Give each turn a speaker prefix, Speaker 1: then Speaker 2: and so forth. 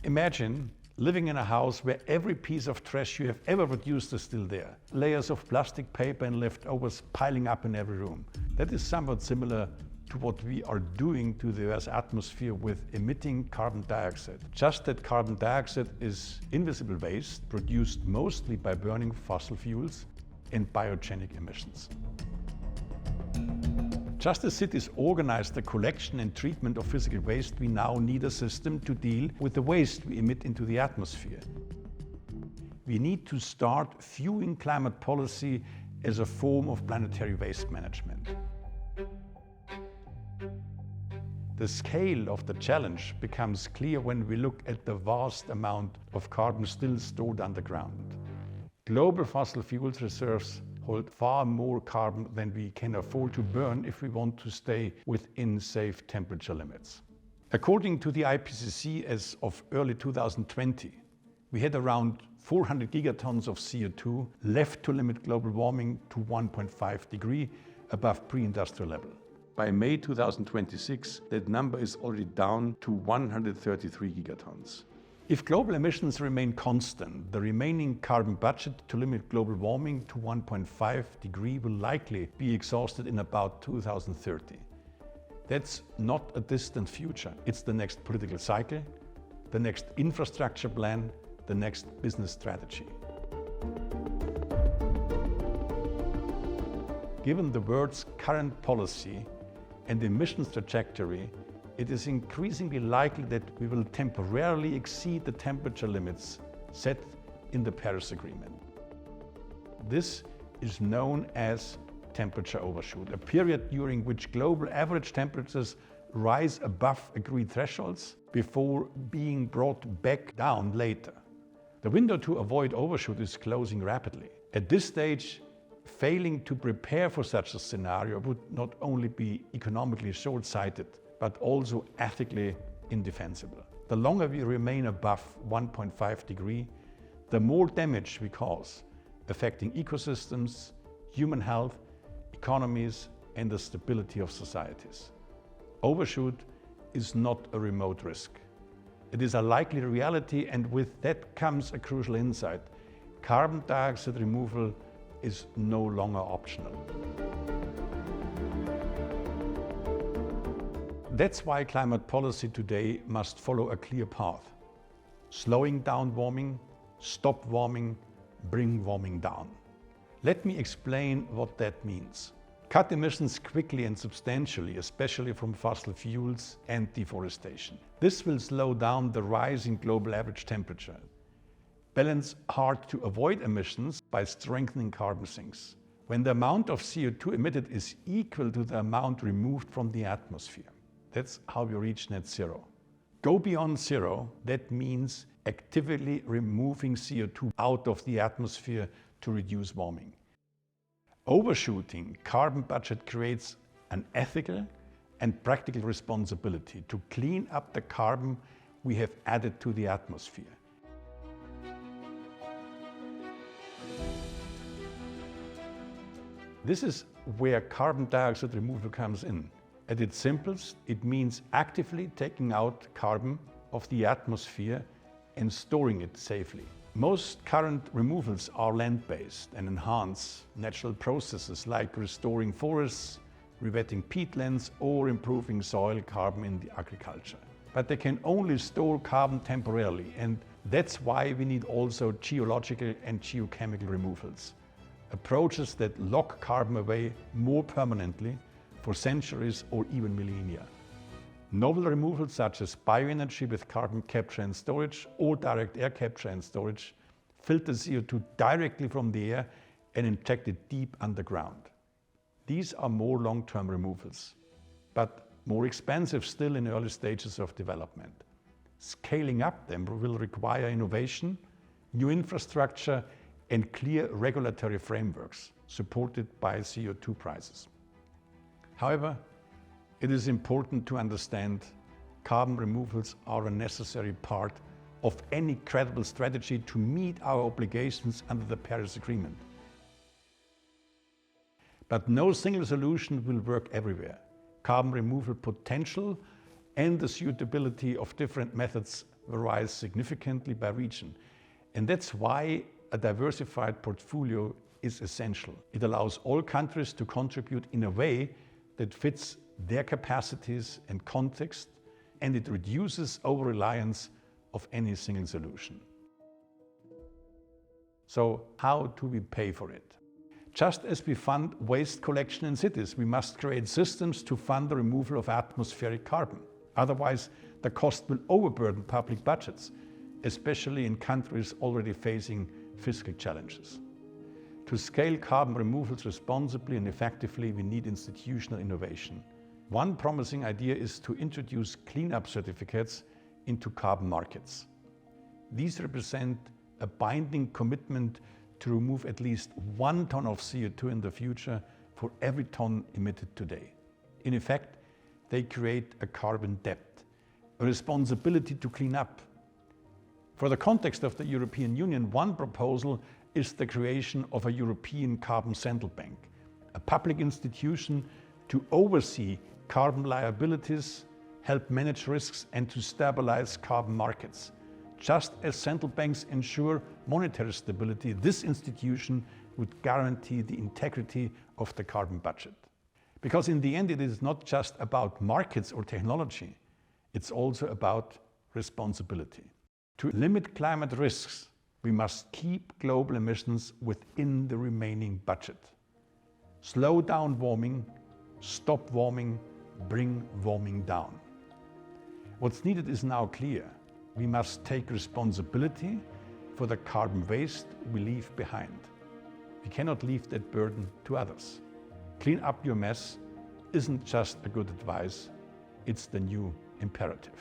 Speaker 1: Imagine living in a house where every piece of trash you have ever produced is still there. Layers of plastic paper and leftovers piling up in every room. That is somewhat similar to what we are doing to the Earth's atmosphere with emitting carbon dioxide. Just that carbon dioxide is invisible waste produced mostly by burning fossil fuels and biogenic emissions. Just as cities organize the collection and treatment of physical waste, we now need a system to deal with the waste we emit into the atmosphere. We need to start viewing climate policy as a form of planetary waste management. The scale of the challenge becomes clear when we look at the vast amount of carbon still stored underground. Global fossil fuels reserves hold far more carbon than we can afford to burn if we want to stay within safe temperature limits. According to the IPCC, as of early 2020, we had around 400 gigatons of CO2 left to limit global warming to 1.5 degrees above pre-industrial level. By May 2026, that number is already down to 133 gigatons. If global emissions remain constant, the remaining carbon budget to limit global warming to 1.5 degrees will likely be exhausted in about 2030. That's not a distant future. It's the next political cycle, the next infrastructure plan, the next business strategy. Given the world's current policy and emissions trajectory, it is increasingly likely that we will temporarily exceed the temperature limits set in the Paris Agreement. This is known as temperature overshoot, a period during which global average temperatures rise above agreed thresholds before being brought back down later. The window to avoid overshoot is closing rapidly. At this stage, failing to prepare for such a scenario would not only be economically short-sighted, but also ethically indefensible. The longer we remain above 1.5 degrees, the more damage we cause, affecting ecosystems, human health, economies, and the stability of societies. Overshoot is not a remote risk. It is a likely reality, and with that comes a crucial insight. Carbon dioxide removal is no longer optional. That's why climate policy today must follow a clear path. Slowing down warming, stop warming, bring warming down. Let me explain what that means. Cut emissions quickly and substantially, especially from fossil fuels and deforestation. This will slow down the rise in global average temperature. Balance hard to avoid emissions by strengthening carbon sinks. When the amount of CO2 emitted is equal to the amount removed from the atmosphere. That's how we reach net zero. Go beyond zero, that means actively removing CO2 out of the atmosphere to reduce warming. Overshooting carbon budget creates an ethical and practical responsibility to clean up the carbon we have added to the atmosphere. This is where carbon dioxide removal comes in. At its simplest, it means actively taking out carbon of the atmosphere and storing it safely. Most current removals are land-based and enhance natural processes like restoring forests, rewetting peatlands, or improving soil carbon in the agriculture. But they can only store carbon temporarily, and that's why we need also geological and geochemical removals. Approaches that lock carbon away more permanently for centuries or even millennia. Novel removals such as bioenergy with carbon capture and storage or direct air capture and storage filter CO2 directly from the air and inject it deep underground. These are more long-term removals, but more expensive still in early stages of development. Scaling up them will require innovation, new infrastructure, and clear regulatory frameworks supported by CO2 prices. However, it is important to understand carbon removals are a necessary part of any credible strategy to meet our obligations under the Paris Agreement. But no single solution will work everywhere. Carbon removal potential and the suitability of different methods varies significantly by region. And that's why a diversified portfolio is essential. It allows all countries to contribute in a way that fits their capacities and context, and it reduces over-reliance of any single solution. So how do we pay for it? Just as we fund waste collection in cities, we must create systems to fund the removal of atmospheric carbon. Otherwise, the cost will overburden public budgets, especially in countries already facing fiscal challenges. To scale carbon removals responsibly and effectively, we need institutional innovation. One promising idea is to introduce cleanup certificates into carbon markets. These represent a binding commitment to remove at least 1 ton of CO2 in the future for every ton emitted today. In effect, they create a carbon debt, a responsibility to clean up. For the context of the European Union, one proposal is the creation of a European Carbon Central Bank, a public institution to oversee carbon liabilities, help manage risks, and to stabilize carbon markets. Just as central banks ensure monetary stability, this institution would guarantee the integrity of the carbon budget. Because in the end, it is not just about markets or technology, it's also about responsibility. To limit climate risks, we must keep global emissions within the remaining budget. Slow down warming, stop warming, bring warming down. What's needed is now clear. We must take responsibility for the carbon waste we leave behind. We cannot leave that burden to others. Clean up your mess isn't just a good advice, it's the new imperative.